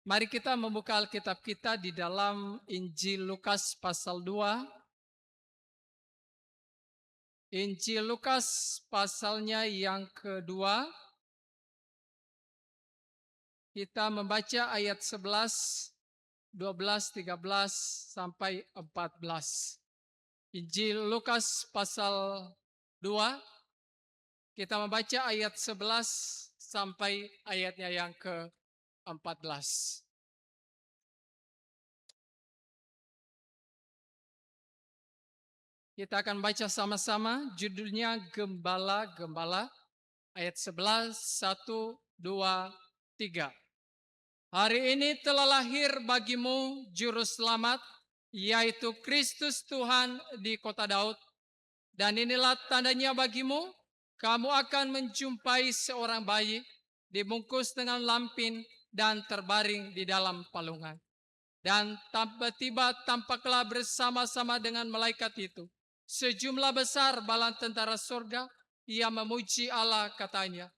Mari kita membuka Alkitab kita di dalam Injil Lukas pasal 2. Injil Lukas pasalnya yang kedua. Kita membaca ayat 11, 12, 13 sampai 14. Injil Lukas pasal 2. Kita membaca ayat 11 sampai ayatnya yang ke-14. Kita akan baca sama-sama, judulnya Gembala-Gembala, ayat 11, 1, 2, 3. Hari ini telah lahir bagimu Juru Selamat, yaitu Kristus Tuhan di kota Daud. Dan inilah tandanya bagimu, kamu akan menjumpai seorang bayi, dibungkus dengan lampin dan terbaring di dalam palungan. Dan tiba-tiba tampaklah bersama-sama dengan malaikat itu sejumlah besar bala tentara surga yang memuji Allah, katanya,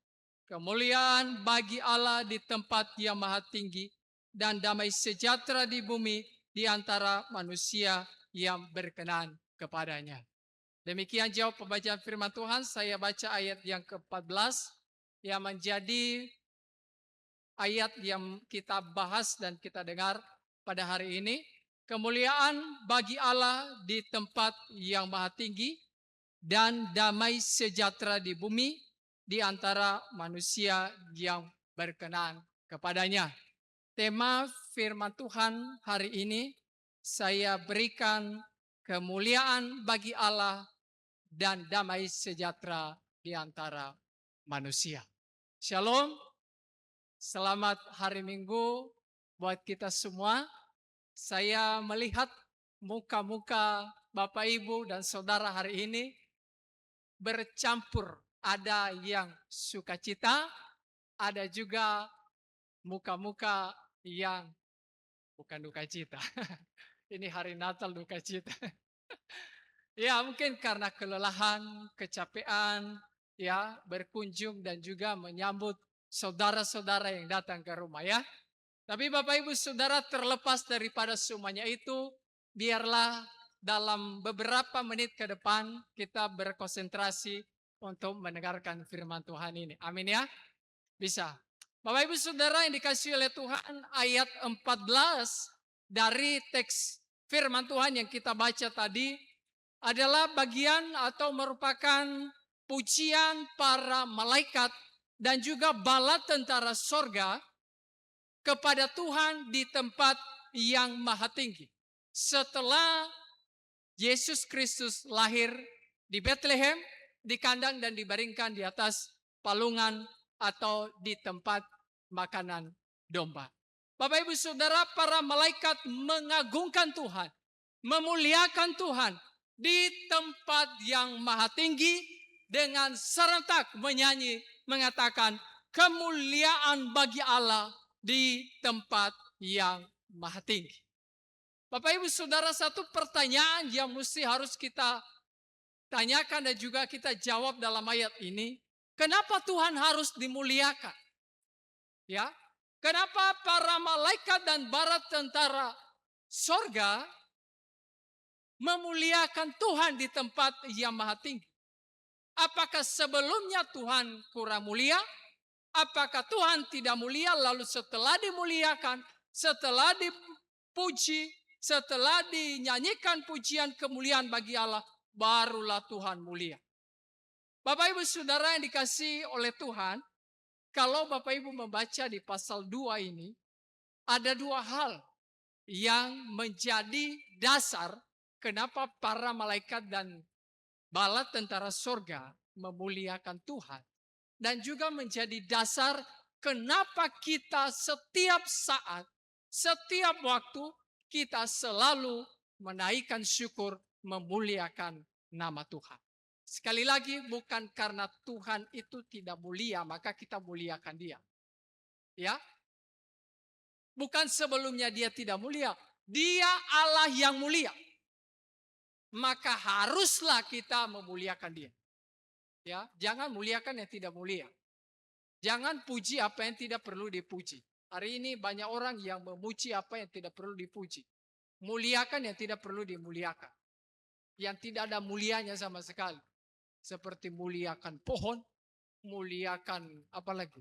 kemuliaan bagi Allah di tempat yang maha tinggi dan damai sejahtera di bumi di antara manusia yang berkenan kepadanya. Demikian jawab pembacaan firman Tuhan. Saya baca ayat yang ke-14 yang menjadi ayat yang kita bahas dan kita dengar pada hari ini. Kemuliaan bagi Allah di tempat yang maha tinggi dan damai sejahtera di bumi di antara manusia yang berkenan kepadanya. Tema firman Tuhan hari ini saya berikan kemuliaan bagi Allah dan damai sejahtera di antara manusia. Shalom, selamat hari Minggu buat kita semua. Saya melihat muka-muka Bapak Ibu dan Saudara hari ini bercampur. Ada yang sukacita, ada juga muka-muka yang bukan duka cita. Ini hari Natal duka cita. Ya, mungkin karena kelelahan, kecapean, ya, berkunjung dan juga menyambut saudara-saudara yang datang ke rumah, ya. Tapi Bapak Ibu Saudara, terlepas daripada semuanya itu, biarlah dalam beberapa menit ke depan kita berkonsentrasi untuk mendengarkan firman Tuhan ini. Amin ya. Bisa. Bapak Ibu Saudara yang dikasihi oleh Tuhan, ayat 14 dari teks firman Tuhan yang kita baca tadi adalah bagian atau merupakan pujian para malaikat dan juga bala tentara sorga kepada Tuhan di tempat yang maha tinggi. Setelah Yesus Kristus lahir di Bethlehem, di kandang dan dibaringkan di atas palungan atau di tempat makanan domba. Bapak Ibu Saudara, para malaikat mengagungkan Tuhan, memuliakan Tuhan di tempat yang maha tinggi dengan serentak menyanyi mengatakan kemuliaan bagi Allah di tempat yang maha tinggi. Bapak Ibu Saudara, satu pertanyaan yang mesti harus kita tanyakan dan juga kita jawab dalam ayat ini, kenapa Tuhan harus dimuliakan? Ya, kenapa para malaikat dan para tentara sorga memuliakan Tuhan di tempat yang maha tinggi? Apakah sebelumnya Tuhan kurang mulia? Apakah Tuhan tidak mulia, lalu setelah dimuliakan, setelah dipuji, setelah dinyanyikan pujian kemuliaan bagi Allah, barulah Tuhan mulia? Bapak Ibu Saudara yang dikasihi oleh Tuhan, kalau Bapak Ibu membaca di pasal 2 ini, ada dua hal yang menjadi dasar kenapa para malaikat dan bala tentara surga memuliakan Tuhan. Dan juga menjadi dasar kenapa kita setiap saat, setiap waktu, kita selalu menaikkan syukur, memuliakan nama Tuhan. Sekali lagi, bukan karena Tuhan itu tidak mulia, maka kita muliakan dia. Ya, bukan sebelumnya dia tidak mulia, dia Allah yang mulia. Maka haruslah kita memuliakan dia. Ya, jangan muliakan yang tidak mulia. Jangan puji apa yang tidak perlu dipuji. Hari ini banyak orang yang memuji apa yang tidak perlu dipuji. Muliakan yang tidak perlu dimuliakan. Yang tidak ada mulianya sama sekali. Seperti muliakan pohon, muliakan apa lagi?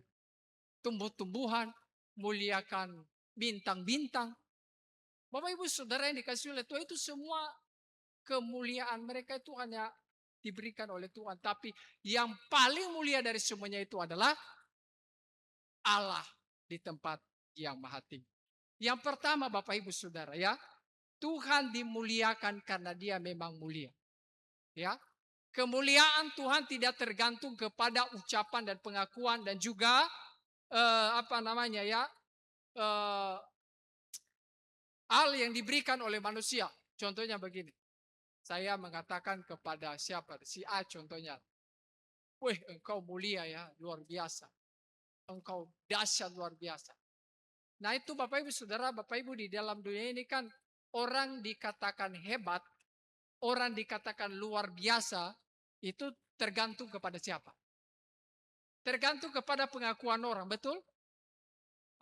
Tumbuh-tumbuhan, muliakan bintang-bintang. Bapak Ibu Saudara yang dikasih oleh Tuhan, itu semua kemuliaan mereka itu hanya diberikan oleh Tuhan. Tapi yang paling mulia dari semuanya itu adalah Allah di tempat yang maha tinggi. Yang pertama Bapak Ibu Saudara ya, Tuhan dimuliakan karena dia memang mulia. Ya. Kemuliaan Tuhan tidak tergantung kepada ucapan dan pengakuan dan juga hal yang diberikan oleh manusia. Contohnya begini. Saya mengatakan kepada siapa? Si A contohnya. Wih, engkau mulia ya, luar biasa. Engkau dahsyat luar biasa. Nah itu Bapak Ibu Saudara, Bapak Ibu di dalam dunia ini kan orang dikatakan hebat, orang dikatakan luar biasa, itu tergantung kepada siapa? Tergantung kepada pengakuan orang, betul?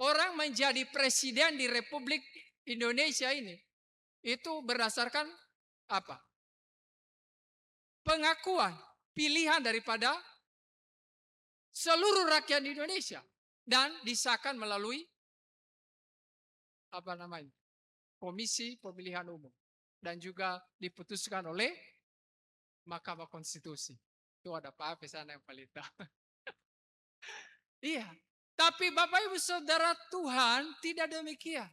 Orang menjadi presiden di Republik Indonesia ini, itu berdasarkan apa? Pengakuan, pilihan daripada seluruh rakyat Indonesia. Dan disahkan melalui Komisi Pemilihan Umum. Dan juga diputuskan oleh Mahkamah Konstitusi. Itu ada Pak Hafiz sana yang paling tahu. Iya. Tapi Bapak Ibu Saudara, Tuhan tidak demikian.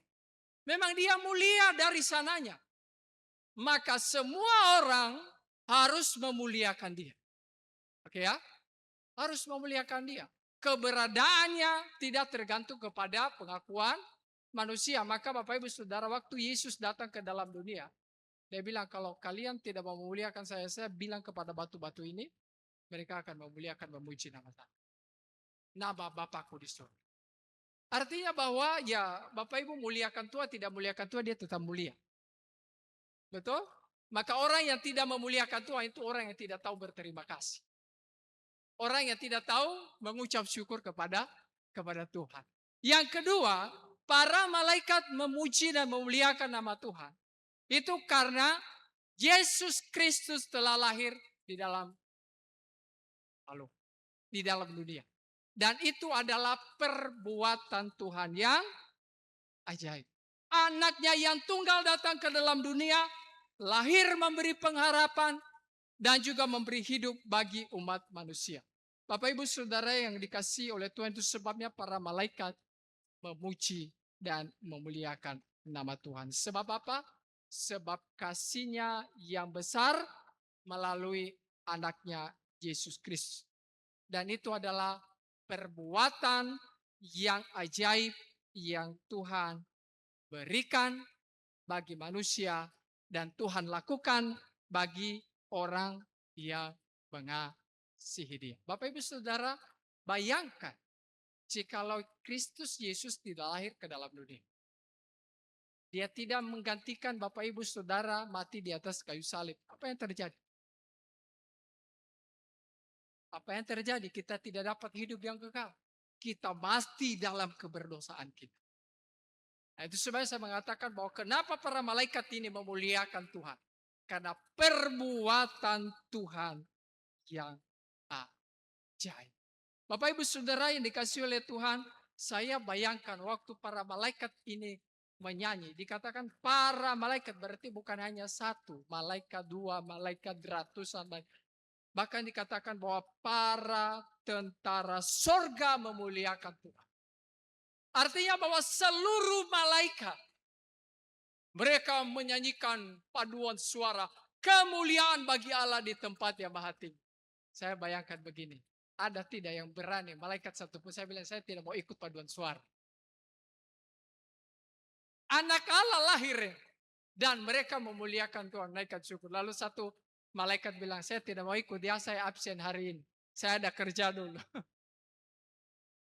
Memang dia mulia dari sananya. Maka semua orang harus memuliakan dia. Oke ya? Harus memuliakan dia. Keberadaannya tidak tergantung kepada pengakuan manusia. Maka Bapak Ibu Saudara, waktu Yesus datang ke dalam dunia, dia bilang kalau kalian tidak mau memuliakan saya bilang kepada batu-batu ini, mereka akan memuliakan, memuji nama saya. Nama Bapakku di surga. Artinya bahwa ya Bapak Ibu muliakan Tuhan, tidak muliakan Tuhan, dia tetap mulia. Betul? Maka orang yang tidak memuliakan Tuhan itu orang yang tidak tahu berterima kasih. Orang yang tidak tahu mengucap syukur kepada Tuhan. Yang kedua, para malaikat memuji dan memuliakan nama Tuhan. Itu karena Yesus Kristus telah lahir di dalam dunia. Dan itu adalah perbuatan Tuhan yang ajaib. Anaknya yang tunggal datang ke dalam dunia, lahir memberi pengharapan, dan juga memberi hidup bagi umat manusia. Bapak Ibu Saudara yang dikasihi oleh Tuhan, itu sebabnya para malaikat memuji dan memuliakan nama Tuhan. Sebab apa? Sebab kasih-Nya yang besar melalui anaknya Yesus Kristus. Dan itu adalah perbuatan yang ajaib yang Tuhan berikan bagi manusia dan Tuhan lakukan bagi orang yang mengasihi dia. Bapak Ibu Saudara, bayangkan jikalau Kristus Yesus tidak lahir ke dalam dunia. Dia tidak menggantikan Bapak Ibu Saudara mati di atas kayu salib. Apa yang terjadi? Apa yang terjadi? Kita tidak dapat hidup yang kekal. Kita mati dalam keberdosaan kita. Nah, itu sebabnya saya mengatakan bahwa kenapa para malaikat ini memuliakan Tuhan. Karena perbuatan Tuhan yang ajaib. Bapak Ibu Saudara yang dikasihi oleh Tuhan, saya bayangkan waktu para malaikat ini menyanyi. Dikatakan para malaikat, berarti bukan hanya satu. Malaikat, dua, malaikat ratusan. Bahkan dikatakan bahwa para tentara sorga memuliakan Tuhan. Artinya bahwa seluruh malaikat, mereka menyanyikan paduan suara kemuliaan bagi Allah di tempat yang maha tinggi. Saya bayangkan begini, ada tidak yang berani, malaikat satupun, saya bilang saya tidak mau ikut paduan suara. Anak Allah lahir dan mereka memuliakan Tuhan, naikkan syukur. Lalu satu malaikat bilang, saya tidak mau ikut, ya saya absen hari ini. Saya ada kerja dulu.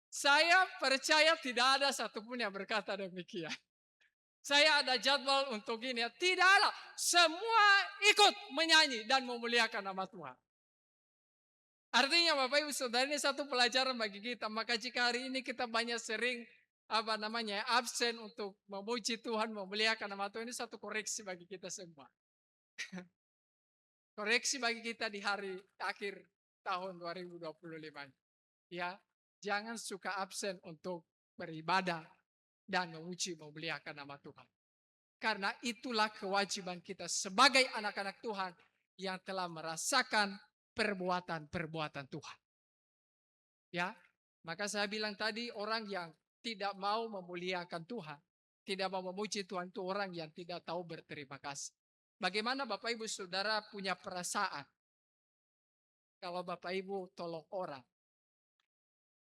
Saya percaya tidak ada satupun yang berkata demikian. Saya ada jadwal untuk ini. Tidak ada. Semua ikut menyanyi dan memuliakan nama Tuhan. Artinya Bapak Ibu Saudara, ini satu pelajaran bagi kita. Maka jika hari ini kita banyak sering absen untuk memuji Tuhan, memuliakan nama Tuhan, ini satu koreksi bagi kita semua. Koreksi bagi kita di hari akhir tahun 2025. Ya, jangan suka absen untuk beribadah dan memuji, memuliakan nama Tuhan. Karena itulah kewajiban kita sebagai anak-anak Tuhan yang telah merasakan perbuatan-perbuatan Tuhan. Ya, maka saya bilang tadi, orang yang tidak mau memuliakan Tuhan, tidak mau memuji Tuhan, itu orang yang tidak tahu berterima kasih. Bagaimana Bapak Ibu Saudara punya perasaan kalau Bapak Ibu tolong orang,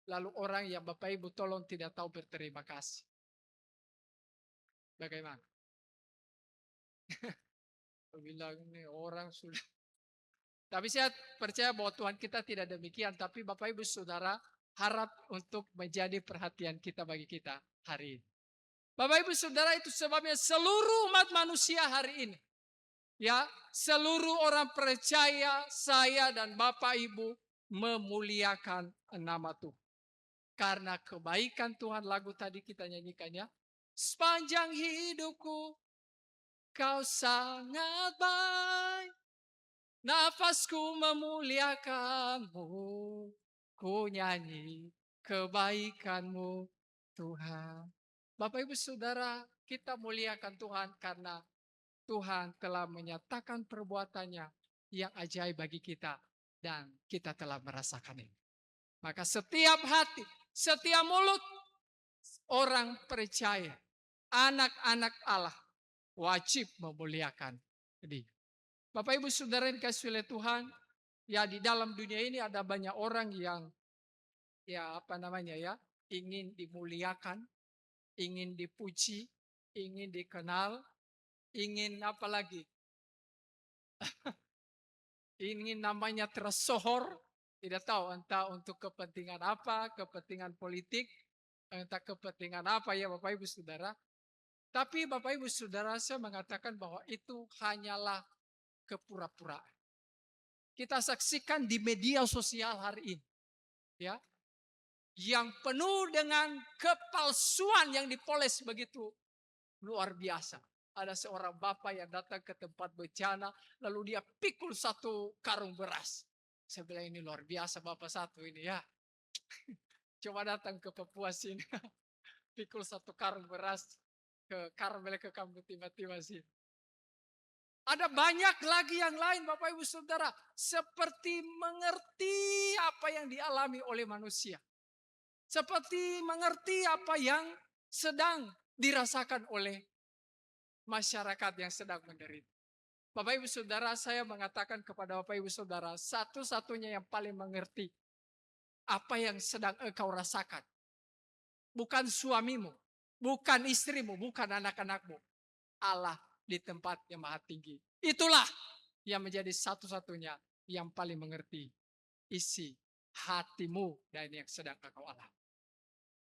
lalu orang yang Bapak Ibu tolong tidak tahu berterima kasih? Bagaimana? Bilang ini orang sudah. Tapi saya percaya bahwa Tuhan kita tidak demikian. Tapi Bapak Ibu Saudara harap untuk menjadi perhatian kita bagi kita hari ini. Bapak Ibu Saudara, itu sebabnya seluruh umat manusia hari ini, ya, seluruh orang percaya, saya dan Bapak Ibu memuliakan nama Tuhan. Karena kebaikan Tuhan, lagu tadi kita nyanyikannya, sepanjang hidupku Kau sangat baik, nafasku memuliakanmu, ku nyanyi kebaikanmu Tuhan. Bapak Ibu Saudara, kita muliakan Tuhan karena Tuhan telah menyatakan perbuatannya yang ajaib bagi kita dan kita telah merasakan ini. Maka setiap hati, setiap mulut orang percaya, anak-anak Allah wajib memuliakan dia. Bapak Ibu Saudara yang dikasihi oleh Tuhan, ya, di dalam dunia ini ada banyak orang yang ingin dimuliakan, ingin dipuji, ingin dikenal, ingin apa lagi? Ingin namanya tersohor, tidak tahu entah untuk kepentingan apa, kepentingan politik, entah kepentingan apa, ya Bapak Ibu Saudara. Tapi Bapak Ibu Saudara, saya mengatakan bahwa itu hanyalah kepura-puraan. Kita saksikan di media sosial hari ini, ya, yang penuh dengan kepalsuan yang dipoles begitu luar biasa. Ada seorang bapak yang datang ke tempat bencana, lalu dia pikul satu karung beras. Saya bilang ini luar biasa bapak satu ini, ya. Coba datang ke Papua sini, pikul satu karung beras ke Karmel, ke kampung tiba-tiba sini. Ada banyak lagi yang lain Bapak Ibu Saudara, seperti mengerti apa yang dialami oleh manusia. Seperti mengerti apa yang sedang dirasakan oleh masyarakat yang sedang menderita. Bapak Ibu Saudara, saya mengatakan kepada Bapak Ibu Saudara, satu-satunya yang paling mengerti apa yang sedang engkau rasakan, bukan suamimu, bukan istrimu, bukan anak-anakmu, Allah di tempat yang maha tinggi. Itulah yang menjadi satu-satunya yang paling mengerti isi hatimu dan yang sedang engkau alami.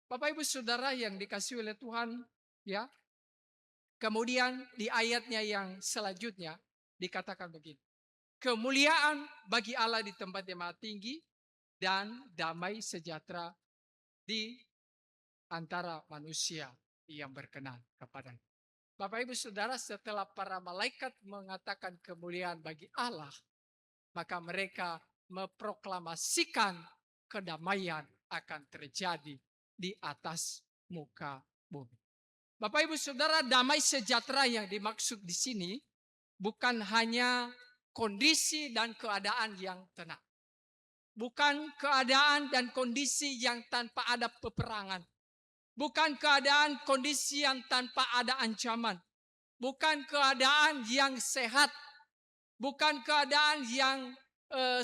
Bapak Ibu Saudara yang dikasihi oleh Tuhan, ya. Kemudian di ayatnya yang selanjutnya dikatakan begini. Kemuliaan bagi Allah di tempat yang maha tinggi dan damai sejahtera di antara manusia yang berkenan kepadanya. Bapak Ibu Saudara, setelah para malaikat mengatakan kemuliaan bagi Allah, maka mereka memproklamasikan kedamaian akan terjadi di atas muka bumi. Bapak Ibu Saudara, damai sejahtera yang dimaksud di sini bukan hanya kondisi dan keadaan yang tenang. Bukan keadaan dan kondisi yang tanpa ada peperangan. Bukan keadaan kondisi yang tanpa ada ancaman. Bukan keadaan yang sehat. Bukan keadaan yang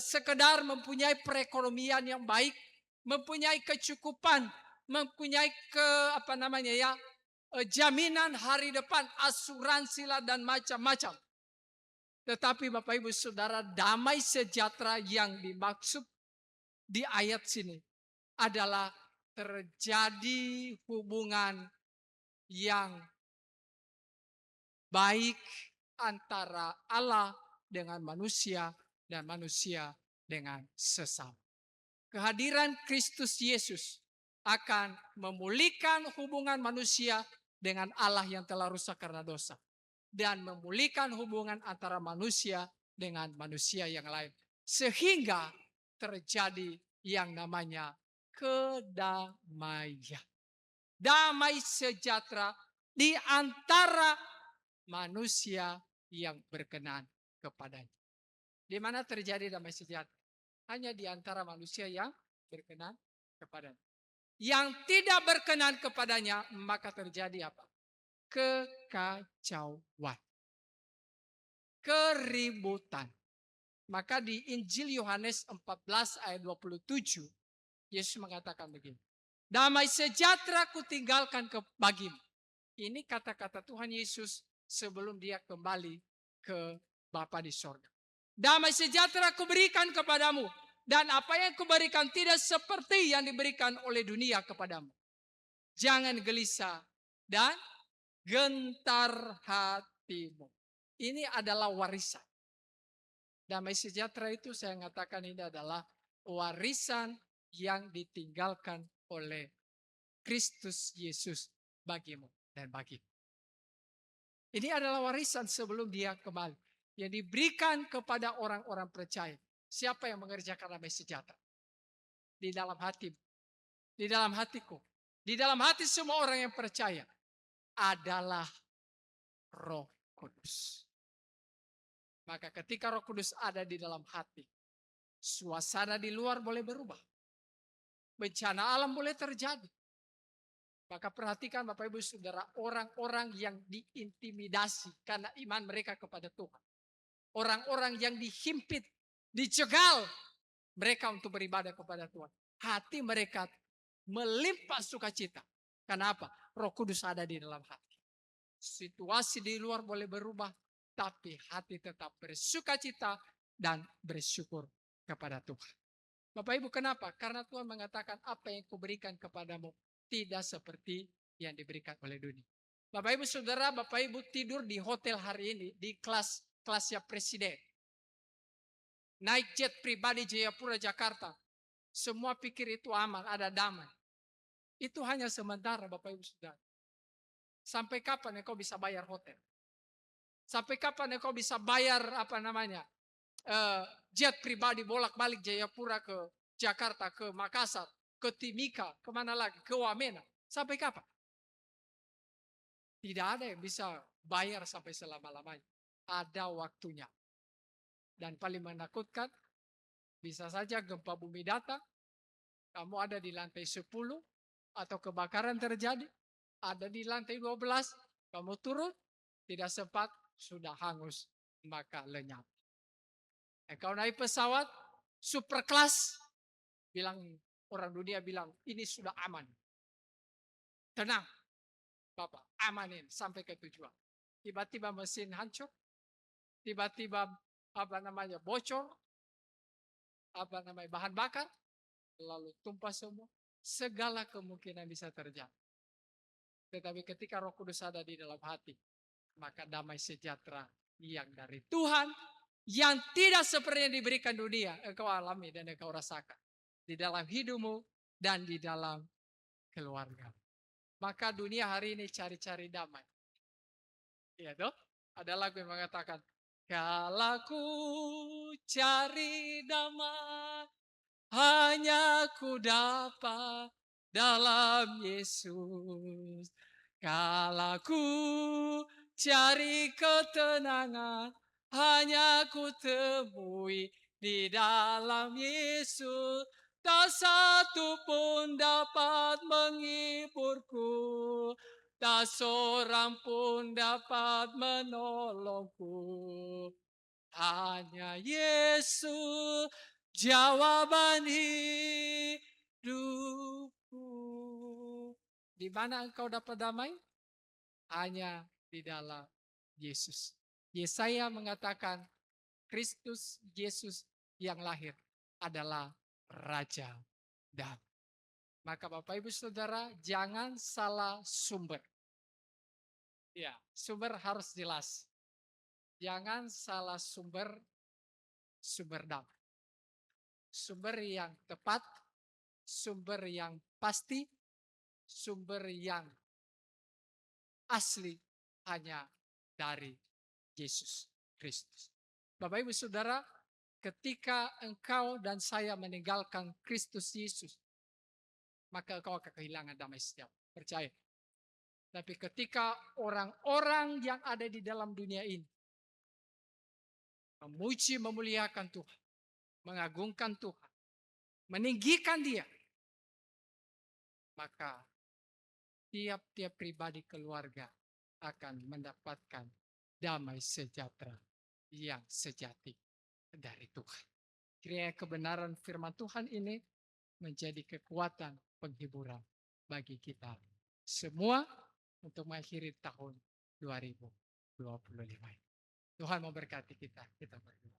sekedar mempunyai perekonomian yang baik, mempunyai kecukupan, mempunyai jaminan hari depan, asuransi lah dan macam-macam. Tetapi Bapak Ibu Saudara, damai sejahtera yang dimaksud di ayat sini adalah terjadi hubungan yang baik antara Allah dengan manusia dan manusia dengan sesama. Kehadiran Kristus Yesus akan memulihkan hubungan manusia dengan Allah yang telah rusak karena dosa. Dan memulihkan hubungan antara manusia dengan manusia yang lain. Sehingga terjadi yang namanya kedamaian. Damai sejahtera di antara manusia yang berkenan kepadanya. Di mana terjadi damai sejahtera? Hanya di antara manusia yang berkenan kepadanya. Yang tidak berkenan kepadanya, maka terjadi apa? Kekacauan. Keributan. Maka di Injil Yohanes 14 ayat 27, Yesus mengatakan begini. Damai sejahtera kutinggalkan bagimu. Ini kata-kata Tuhan Yesus sebelum dia kembali ke Bapa di sorga. Damai sejahtera kuberikan kepadamu. Dan apa yang kuberikan tidak seperti yang diberikan oleh dunia kepadamu. Jangan gelisah dan gentar hatimu. Ini adalah warisan. Damai sejahtera itu saya katakan ini adalah warisan yang ditinggalkan oleh Kristus Yesus bagimu dan bagimu. Ini adalah warisan sebelum dia kembali. Yang diberikan kepada orang-orang percaya. Siapa yang mengerjakan damai sejahtera? Di dalam hatimu. Di dalam hatiku. Di dalam hati semua orang yang percaya. Adalah Roh Kudus. Maka ketika Roh Kudus ada di dalam hati. Suasana di luar boleh berubah. Bencana alam boleh terjadi. Maka perhatikan Bapak Ibu Saudara, orang-orang yang diintimidasi karena iman mereka kepada Tuhan. Orang-orang yang dihimpit, dicegal mereka untuk beribadah kepada Tuhan. Hati mereka melimpah sukacita. Kenapa? Roh Kudus ada di dalam hati. Situasi di luar boleh berubah, tapi hati tetap bersukacita dan bersyukur kepada Tuhan. Bapak Ibu kenapa? Karena Tuhan mengatakan apa yang kuberikan kepadamu tidak seperti yang diberikan oleh dunia. Bapak Ibu Saudara, Bapak Ibu tidur di hotel hari ini di kelasnya presiden. Naik jet pribadi Jayapura Jakarta. Semua pikir itu aman, ada damai. Itu hanya sementara Bapak Ibu Saudara. Sampai kapan engkau bisa bayar hotel? Sampai kapan engkau bisa bayar jet pribadi bolak-balik Jayapura ke Jakarta, ke Makassar, ke Timika, kemana lagi, ke Wamena. Sampai kapan? Tidak ada yang bisa bayar sampai selama-lamanya. Ada waktunya. Dan paling menakutkan, bisa saja gempa bumi datang, kamu ada di lantai 10, atau kebakaran terjadi, ada di lantai 12, kamu turun, tidak sempat, sudah hangus, maka lenyap. Engkau naik pesawat, super kelas, orang dunia bilang, ini sudah aman. Tenang, Bapak, amanin sampai ke tujuan. Tiba-tiba mesin hancur, tiba-tiba bocor, bahan bakar, lalu tumpah semua. Segala kemungkinan bisa terjadi. Tetapi ketika Roh Kudus ada di dalam hati, maka damai sejahtera yang dari Tuhan, yang tidak seperti yang diberikan dunia, engkau alami dan engkau rasakan. Di dalam hidupmu dan di dalam keluarga. Maka dunia hari ini cari-cari damai. Iya toh? Ada lagu yang mengatakan, kalau ku cari damai, hanya ku dapat dalam Yesus. Kalau ku cari ketenangan, hanya ku temui di dalam Yesus. Tak satu pun dapat menghiburku, tak seorang pun dapat menolongku. Hanya Yesus jawaban hidupku. Di mana engkau dapat damai? Hanya di dalam Yesus. Yesaya mengatakan Kristus Yesus yang lahir adalah Raja damai. Maka Bapak Ibu Saudara, jangan salah sumber. Ya, sumber harus jelas. Jangan salah sumber damai. Sumber yang tepat, sumber yang pasti, sumber yang asli hanya dari Yesus Kristus. Bapak Ibu Saudara, ketika engkau dan saya meninggalkan Kristus Yesus, maka engkau akan kehilangan damai sejahtera. Percaya. Tapi ketika orang-orang yang ada di dalam dunia ini memuji, memuliakan Tuhan, mengagungkan Tuhan, meninggikan Dia, maka tiap-tiap pribadi keluarga akan mendapatkan damai sejahtera yang sejati dari Tuhan. Kiranya kebenaran firman Tuhan ini menjadi kekuatan penghiburan bagi kita semua untuk mengakhiri tahun 2025. Tuhan memberkati kita. Kita berdoa.